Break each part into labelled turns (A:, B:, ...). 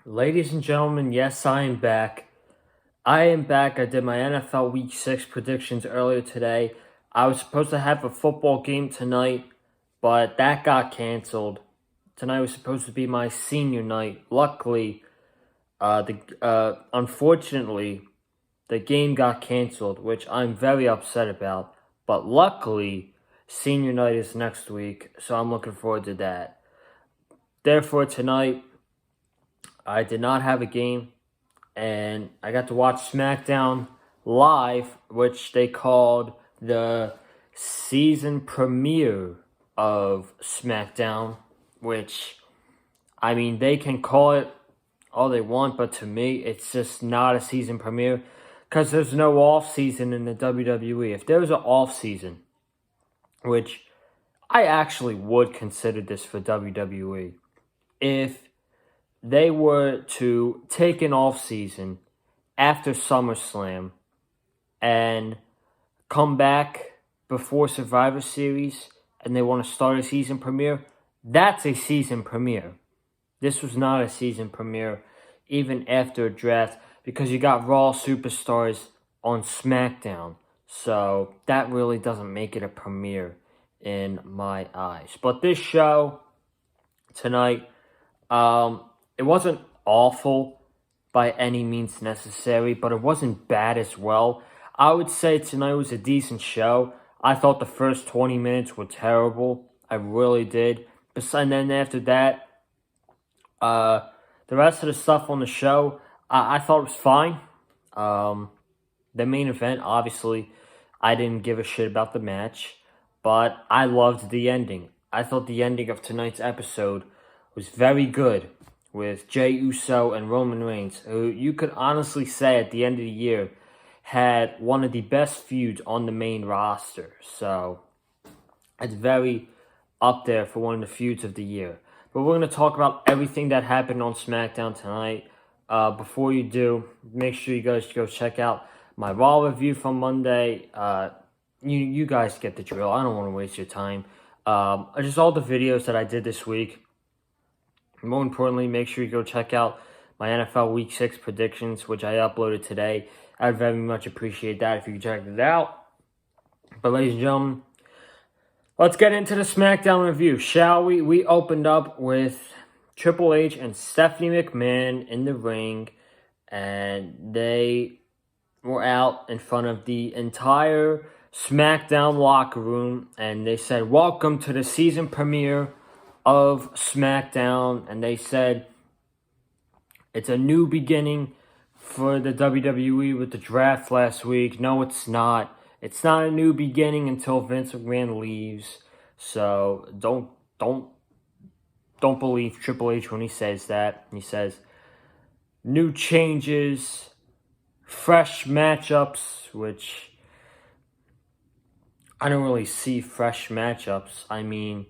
A: Ladies and gentlemen, yes, I am back. I am back. I did my NFL Week 6 predictions earlier today. I was supposed to have a football game tonight, but that got canceled. Tonight was supposed to be my senior night. Luckily, unfortunately, the game got canceled, which I'm very upset about. But luckily, senior night is next week, so I'm looking forward to that. Therefore, tonight, I did not have a game, and I got to watch SmackDown live, which they called the season premiere of SmackDown, which, I mean, they can call it all they want, but to me, it's just not a season premiere because there's no off season in the WWE. If there was an off season, which I actually would consider this for WWE, if they were to take an off season after SummerSlam and come back before Survivor Series and they want to start a season premiere, that's a season premiere. This was not a season premiere even after a draft because you got Raw superstars on SmackDown. So that really doesn't make it a premiere in my eyes. But this show tonight, it wasn't awful by any means necessary, but it wasn't bad as well. I would say tonight was a decent show. I thought the first 20 minutes were terrible. I really did. And then after that, the rest of the stuff on the show, I thought it was fine. The main event, obviously, I didn't give a shit about the match, but I loved the ending. I thought the ending of tonight's episode was very good with Jey Uso and Roman Reigns, who you could honestly say at the end of the year had one of the best feuds on the main roster. So it's very up there for one of the feuds of the year. But we're going to talk about everything that happened on SmackDown tonight. Before you do, make sure you guys go check out my Raw review from Monday. You guys get the drill. I don't want to waste your time. Just all the videos that I did this week. More importantly, make sure you go check out my NFL Week 6 predictions, which I uploaded today. I'd very much appreciate that if you could check it out. But ladies and gentlemen, let's get into the SmackDown review, shall we? We opened up with Triple H and Stephanie McMahon in the ring, and they were out in front of the entire SmackDown locker room, and they said, "Welcome to the season premiere of SmackDown," and they said it's a new beginning for the WWE with the draft last week. No, it's not. It's not a new beginning until Vince McMahon leaves. So don't believe Triple H when he says that. He says new changes, fresh matchups, which I don't really see fresh matchups. I mean,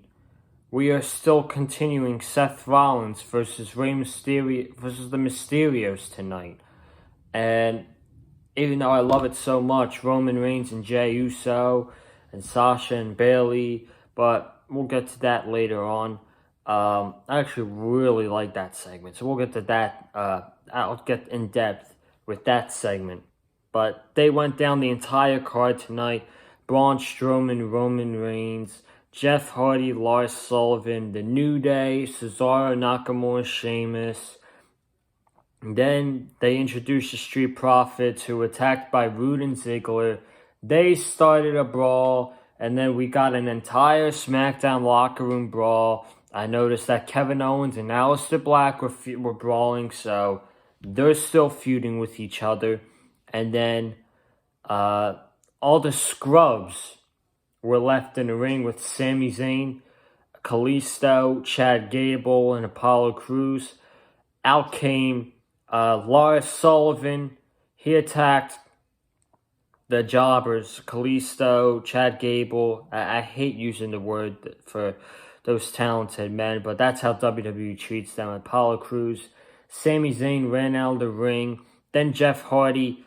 A: we are still continuing Seth Rollins versus Rey Mysterio versus the Mysterios tonight. And even though I love it so much, Roman Reigns and Jey Uso and Sasha and Bayley, but we'll get to that later on. I actually really like that segment, so we'll get to that. I'll get in depth with that segment. But they went down the entire card tonight. Braun Strowman, Roman Reigns, Jeff Hardy, Lars Sullivan, The New Day, Cesaro, Nakamura, Sheamus. And then they introduced the Street Profits, who were attacked by Rude and Ziggler. They started a brawl, and then we got an entire SmackDown locker room brawl. I noticed that Kevin Owens and Aleister Black were brawling, so they're still feuding with each other. And then all the scrubs were left in the ring with Sami Zayn, Kalisto, Chad Gable, and Apollo Crews. Out came Lars Sullivan. He attacked the jobbers, Kalisto, Chad Gable. I hate using the word for those talented men, but that's how WWE treats them. Apollo Crews. Sami Zayn ran out of the ring. Then Jeff Hardy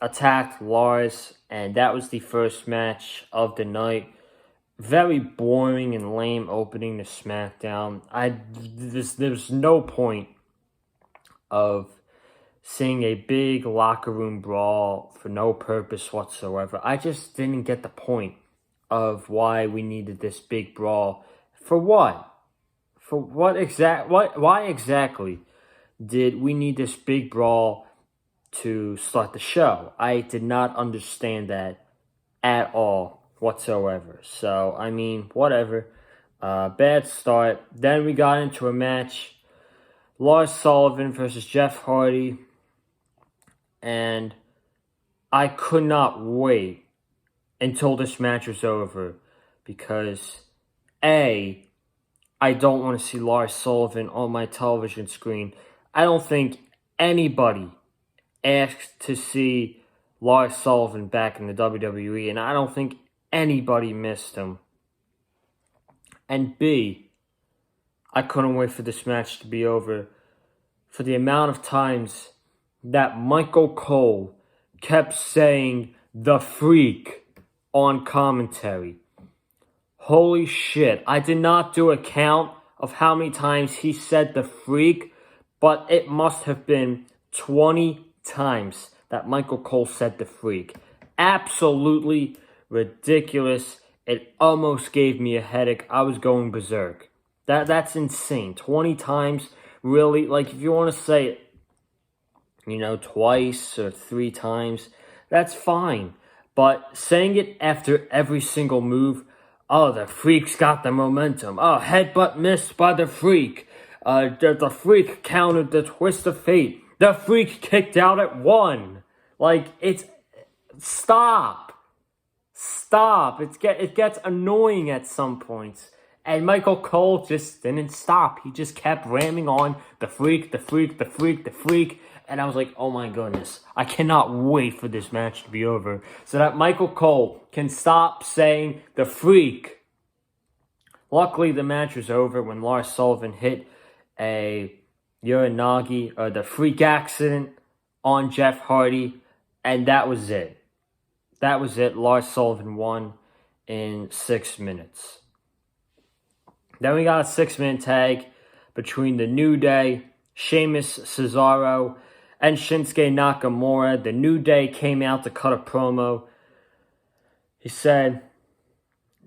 A: attacked Lars, and that was the first match of the night. Very boring and lame opening to SmackDown. There's no point of seeing a big locker room brawl for no purpose whatsoever. I just didn't get the point of why we needed this big brawl. For what? Why exactly did we need this big brawl to start the show? I did not understand that at all whatsoever. So, I mean, whatever. Bad start. Then we got into a match. Lars Sullivan versus Jeff Hardy. And I could not wait until this match was over. Because, A, I don't want to see Lars Sullivan on my television screen. I don't think anybody asked to see Lars Sullivan back in the WWE, and I don't think anybody missed him. And B, I couldn't wait for this match to be over for the amount of times that Michael Cole kept saying the Freak on commentary. Holy shit, I did not do a count of how many times he said the Freak, but it must have been 20 times that Michael Cole said the Freak. Absolutely ridiculous. It almost gave me a headache. I was going berserk. That's insane. 20 times, really? Like, if you want to say it, twice or 3 times, that's fine. But saying it after every single move, oh, the Freak's got the momentum. Oh, headbutt missed by the Freak. The Freak countered the twist of fate. The Freak kicked out at 1. Like, stop. It gets annoying at some points. And Michael Cole just didn't stop. He just kept ramming on the Freak. And I was like, oh my goodness, I cannot wait for this match to be over so that Michael Cole can stop saying the Freak. Luckily, the match was over when Lars Sullivan hit a Uranagi, or the Freak accident, on Jeff Hardy, and that was it. Lars Sullivan won in 6 minutes. Then we got a 6-man tag between the New Day, Sheamus, Cesaro, and Shinsuke Nakamura. The New Day came out to cut a promo. He said,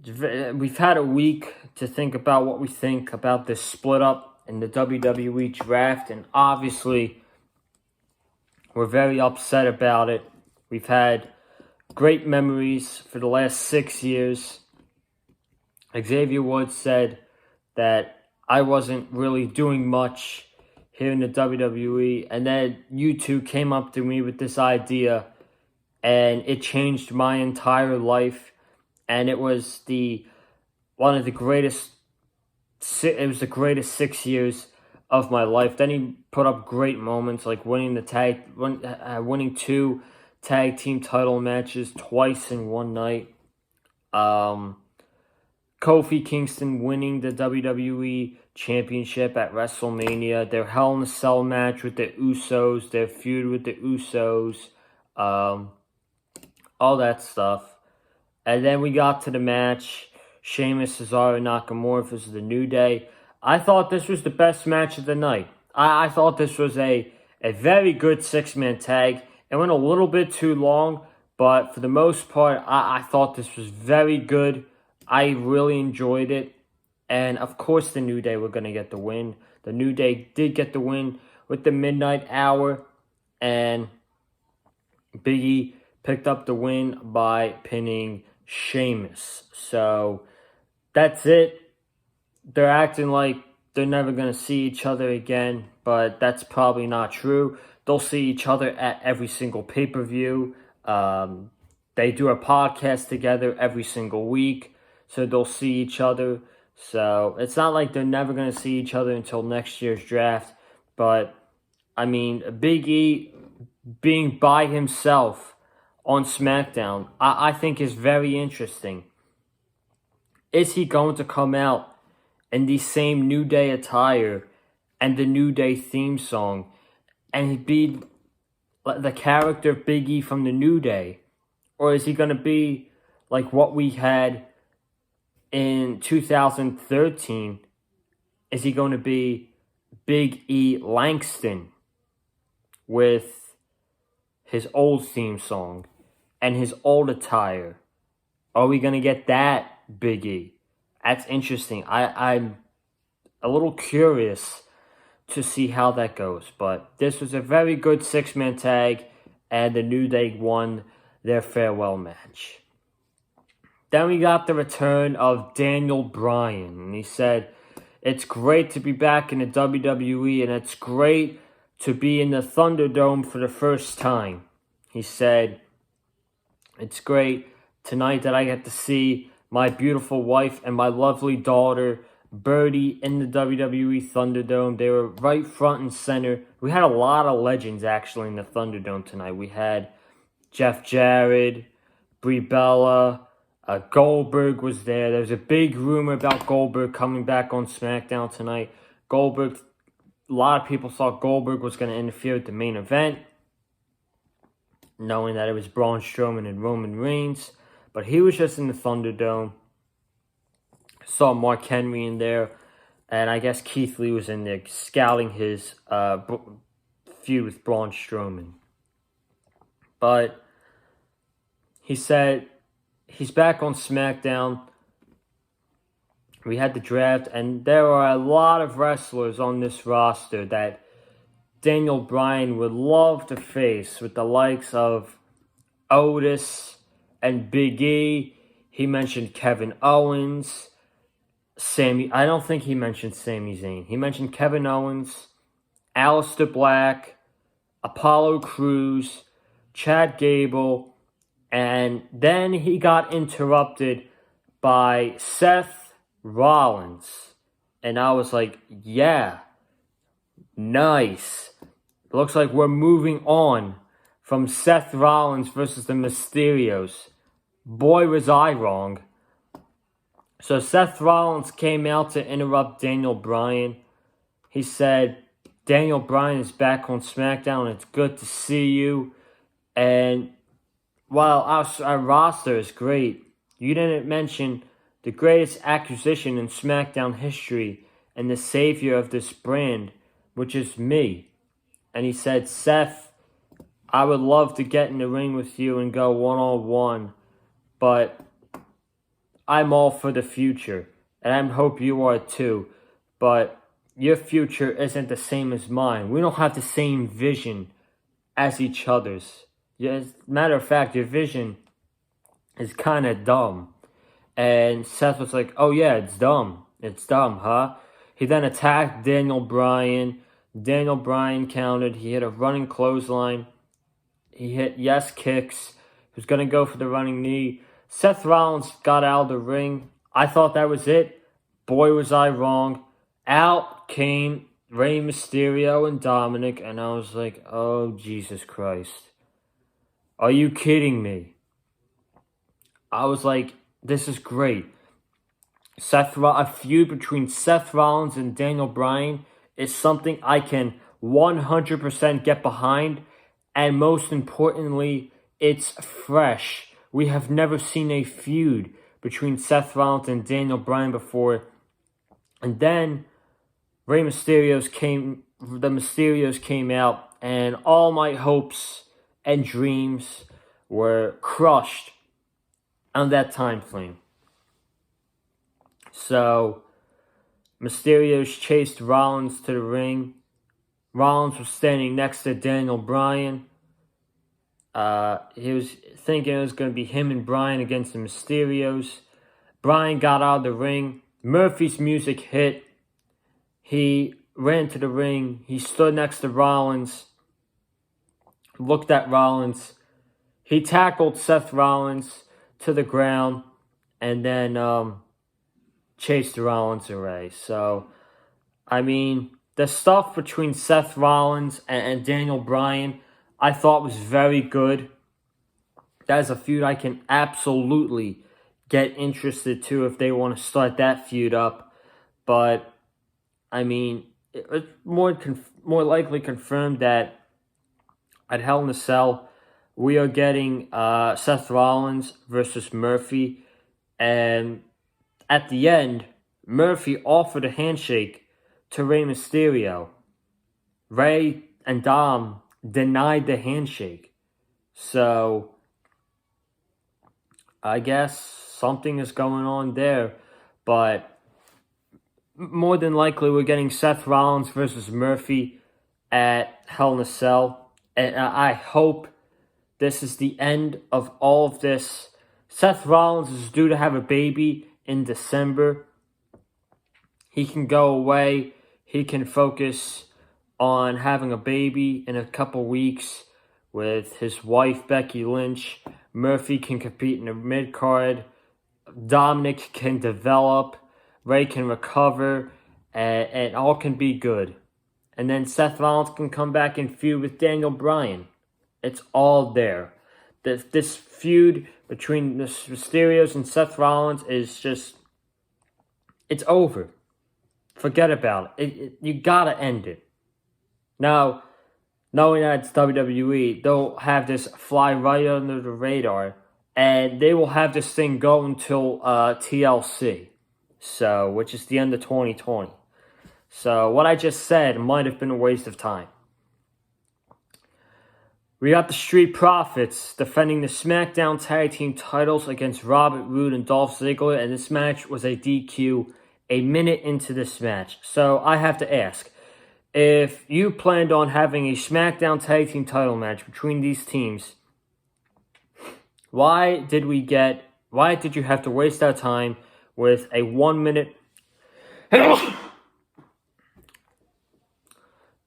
A: we've had a week to think about what we think about this split up in the WWE draft, and obviously we're very upset about it. We've had great memories for the last 6 years. Xavier Woods said that I wasn't really doing much here in the WWE, and then you two came up to me with this idea, and it changed my entire life, and it was the greatest 6 years of my life. Then he put up great moments like winning 2 tag team title matches twice in one night. Kofi Kingston winning the WWE Championship at WrestleMania. Their Hell in a Cell match with the Usos. Their feud with the Usos. All that stuff. And then we got to the match. Sheamus, Cesaro, Nakamura versus the New Day. I thought this was the best match of the night. I thought this was a very good 6-man tag. It went a little bit too long, but for the most part, I thought this was very good. I really enjoyed it. And of course the New Day were going to get the win. The New Day did get the win with the Midnight Hour. And Big E picked up the win by pinning Sheamus. So that's it. They're acting like they're never going to see each other again. But that's probably not true. They'll see each other at every single pay-per-view. They do a podcast together every single week. So they'll see each other. So it's not like they're never going to see each other until next year's draft. But, I mean, Big E being by himself on SmackDown, I think is very interesting. Is he going to come out in the same New Day attire and the New Day theme song and he'd be the character Big E from the New Day? Or is he going to be like what we had in 2013? Is he going to be Big E Langston with his old theme song and his old attire. Are we going to get that, Big E? That's interesting. I'm a little curious to see how that goes. But this was a very good six-man tag, and the New Day won their farewell match. Then we got the return of Daniel Bryan, and he said, "It's great to be back in the WWE, and it's great to be in the Thunderdome for the first time." He said, "It's great tonight that I get to see my beautiful wife and my lovely daughter, Birdie, in the WWE Thunderdome." They were right front and center. We had a lot of legends, actually, in the Thunderdome tonight. We had Jeff Jarrett, Brie Bella, Goldberg was there. There was a big rumor about Goldberg coming back on SmackDown tonight. A lot of people thought Goldberg was going to interfere with the main event, knowing that it was Braun Strowman and Roman Reigns. But he was just in the Thunderdome. Saw Mark Henry in there, and I guess Keith Lee was in there scouting his feud with Braun Strowman. But he said he's back on SmackDown. We had the draft, and there are a lot of wrestlers on this roster that Daniel Bryan would love to face, with the likes of Otis and Big E. He mentioned Kevin Owens, I don't think he mentioned Sami Zayn. He mentioned Kevin Owens, Aleister Black, Apollo Crews, Chad Gable, and then he got interrupted by Seth Rollins. And I was like, yeah, nice. Looks like we're moving on from Seth Rollins versus the Mysterios. Boy, was I wrong. So Seth Rollins came out to interrupt Daniel Bryan. He said, "Daniel Bryan is back on SmackDown. It's good to see you. And while our roster is great, you didn't mention the greatest acquisition in SmackDown history and the savior of this brand, which is me." And he said, "Seth, I would love to get in the ring with you and go one-on-one, but I'm all for the future, and I hope you are too, but your future isn't the same as mine. We don't have the same vision as each other's. As a matter of fact, your vision is kind of dumb." And Seth was like, "Oh yeah, it's dumb. It's dumb, huh?" He then attacked Daniel Bryan. Daniel Bryan countered. He hit a running clothesline. He hit yes kicks. He was going to go for the running knee. Seth Rollins got out of the ring. I thought that was it. Boy, was I wrong. Out came Rey Mysterio and Dominic, and I was like, oh, Jesus Christ. Are you kidding me? I was like, this is great. A feud between Seth Rollins and Daniel Bryan is something I can 100% get behind, and most importantly, it's fresh. We have never seen a feud between Seth Rollins and Daniel Bryan before. And then the Mysterios came out, and all my hopes and dreams were crushed on that time frame. So Mysterios chased Rollins to the ring. Rollins was standing next to Daniel Bryan. He was thinking it was going to be him and Bryan against the Mysterios. Bryan got out of the ring. Murphy's music hit. He ran to the ring. He stood next to Rollins. Looked at Rollins. He tackled Seth Rollins to the ground. And then chased Rollins away. So, I mean, the stuff between Seth Rollins and Daniel Bryan, I thought was very good. That is a feud I can absolutely get interested to if they want to start that feud up. But, I mean, it's more likely confirmed that at Hell in a Cell, we are getting Seth Rollins versus Murphy. And at the end, Murphy offered a handshake to Rey Mysterio. Rey and Dom denied the handshake. So I guess something is going on there. But more than likely, we're getting Seth Rollins versus Murphy at Hell in a Cell. And I hope this is the end of all of this. Seth Rollins is due to have a baby in December. He can go away. He can focus on having a baby in a couple weeks with his wife, Becky Lynch. Murphy can compete in the mid-card. Dominic can develop. Ray can recover. And all can be good. And then Seth Rollins can come back and feud with Daniel Bryan. It's all there. This feud between the Mysterios and Seth Rollins is just... it's over. Forget about it. You gotta end it. Now, knowing that it's WWE, they'll have this fly right under the radar, and they will have this thing go until TLC, so which is the end of 2020. So what I just said might have been a waste of time. We got the Street Profits defending the SmackDown Tag Team titles against Robert Roode and Dolph Ziggler, and this match was a DQ a minute into this match. So I have to ask, if you planned on having a SmackDown Tag Team title match between these teams, why did you have to waste our time with a 1 minute...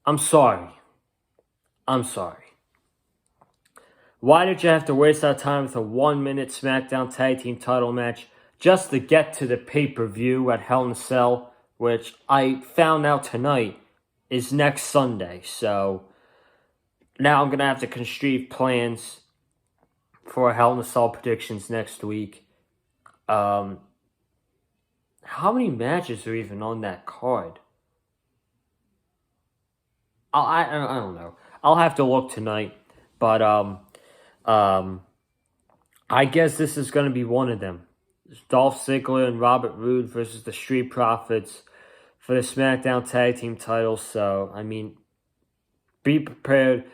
A: I'm sorry. Why did you have to waste our time with a 1 minute SmackDown Tag Team title match just to get to the pay-per-view at Hell in a Cell, which I found out tonight is next Sunday. So now I'm going to have to conceive plans for Hell in a Cell predictions next week. How many matches are even on that card? I don't know. I'll have to look tonight. But I guess this is going to be one of them. Dolph Ziggler and Robert Roode versus the Street Profits for the SmackDown Tag Team titles. So, I mean, be prepared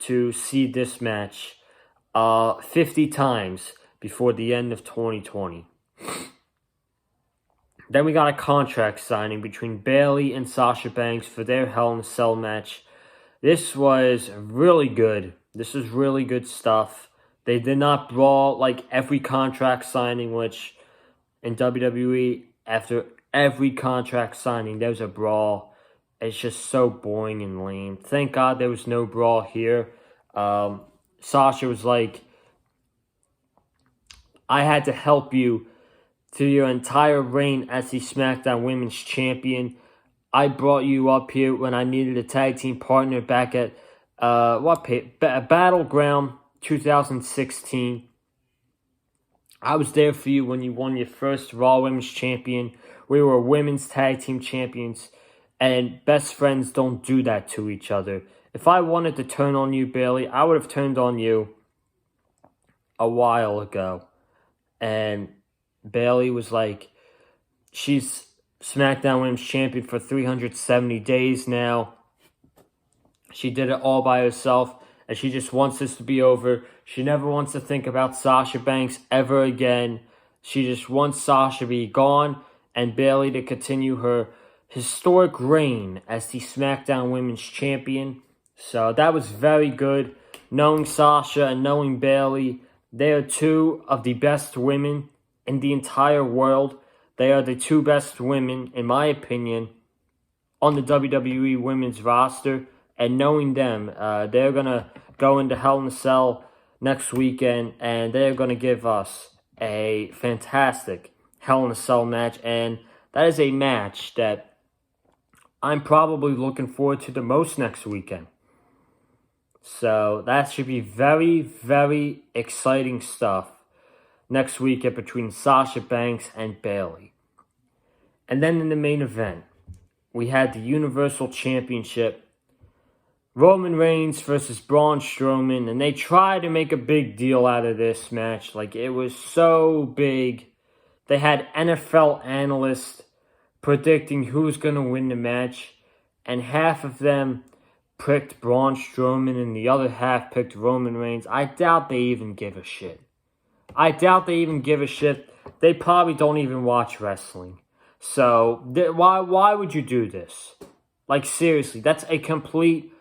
A: to see this match 50 times before the end of 2020. Then we got a contract signing between Bayley and Sasha Banks for their Hell in a Cell match. This was really good. This is really good stuff. They did not brawl like every contract signing, which in WWE, after every contract signing, there's a brawl. It's just so boring and lame. Thank God there was no brawl here. Sasha was like, I had to help you through your entire reign as the SmackDown Women's Champion. I brought you up here when I needed a tag team partner back at Battleground 2016. I was there for you when you won your first Raw Women's Champion. We were women's tag team champions, and best friends don't do that to each other. If I wanted to turn on you, Bayley, I would have turned on you a while ago. And Bayley was like, she's SmackDown Women's Champion for 370 days now. She did it all by herself, and she just wants this to be over. She never wants to think about Sasha Banks ever again. She just wants Sasha to be gone and Bayley to continue her historic reign as the SmackDown Women's Champion. So that was very good. Knowing Sasha and knowing Bayley, they are two of the best women in the entire world. They are the two best women, in my opinion, on the WWE Women's roster. And knowing them, they're going to go into Hell in a Cell next weekend, and they're going to give us a fantastic Hell in a Cell match. And that is a match that I'm probably looking forward to the most next weekend. So that should be very, very exciting stuff next weekend between Sasha Banks and Bayley. And then in the main event, we had the Universal Championship, Roman Reigns versus Braun Strowman, and they tried to make a big deal out of this match. Like, it was so big. They had NFL analysts predicting who's going to win the match, and half of them picked Braun Strowman and the other half picked Roman Reigns. I doubt they even give a shit. They probably don't even watch wrestling. So why would you do this? Like, seriously, that's a complete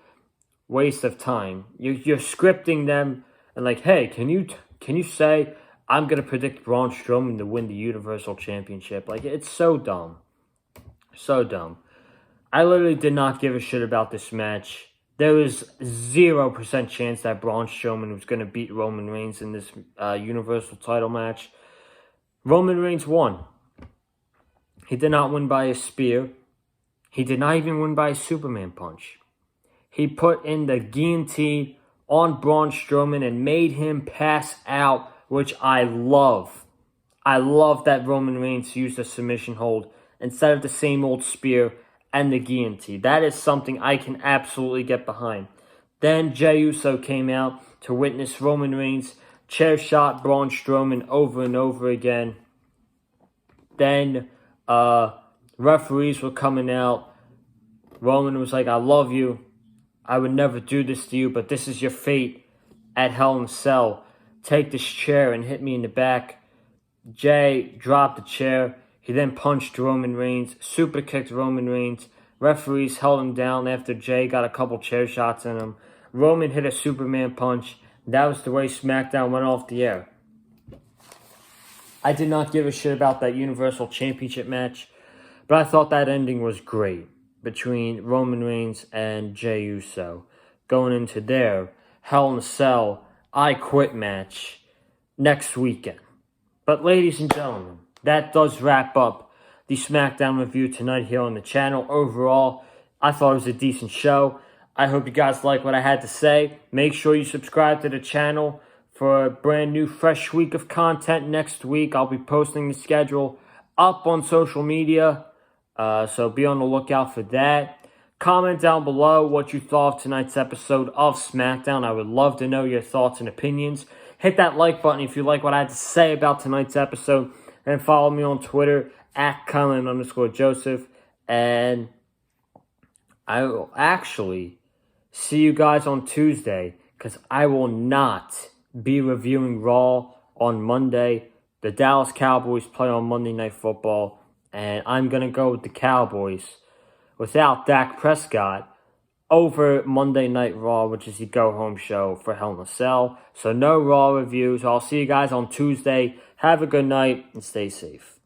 A: waste of time. You're scripting them and like, hey, can you say I'm gonna predict Braun Strowman to win the Universal Championship? Like, it's so dumb. So dumb. I literally did not give a shit about this match. There was 0% chance that Braun Strowman was going to beat Roman Reigns in this Universal title match. Roman Reigns won. He did not win by a spear. He did not even win by a Superman punch. He put in the guillotine on Braun Strowman and made him pass out, which I love. I love that Roman Reigns used a submission hold instead of the same old spear and the guillotine. That is something I can absolutely get behind. Then Jey Uso came out to witness Roman Reigns chair shot Braun Strowman over and over again. Then referees were coming out. Roman was like, I love you. I would never do this to you, but this is your fate at Hell in a Cell. Take this chair and hit me in the back. Jey dropped the chair. He then punched Roman Reigns, super kicked Roman Reigns. Referees held him down after Jey got a couple chair shots in him. Roman hit a Superman punch. That was the way SmackDown went off the air. I did not give a shit about that Universal Championship match, but I thought that ending was great between Roman Reigns and Jey Uso going into their Hell in a Cell I Quit match next weekend. But ladies and gentlemen, that does wrap up the SmackDown review tonight here on the channel. Overall, I thought it was a decent show. I hope you guys like what I had to say. Make sure you subscribe to the channel for a brand new fresh week of content next week. I'll be posting the schedule up on social media, so be on the lookout for that. Comment down below what you thought of tonight's episode of SmackDown. I would love to know your thoughts and opinions. Hit that like button if you like what I had to say about tonight's episode. And follow me on Twitter at Colin_Joseph. And I will actually see you guys on Tuesday, because I will not be reviewing Raw on Monday. The Dallas Cowboys play on Monday Night Football, and I'm going to go with the Cowboys without Dak Prescott over Monday Night Raw, which is the go-home show for Hell in a Cell. So no Raw reviews. I'll see you guys on Tuesday. Have a good night and stay safe.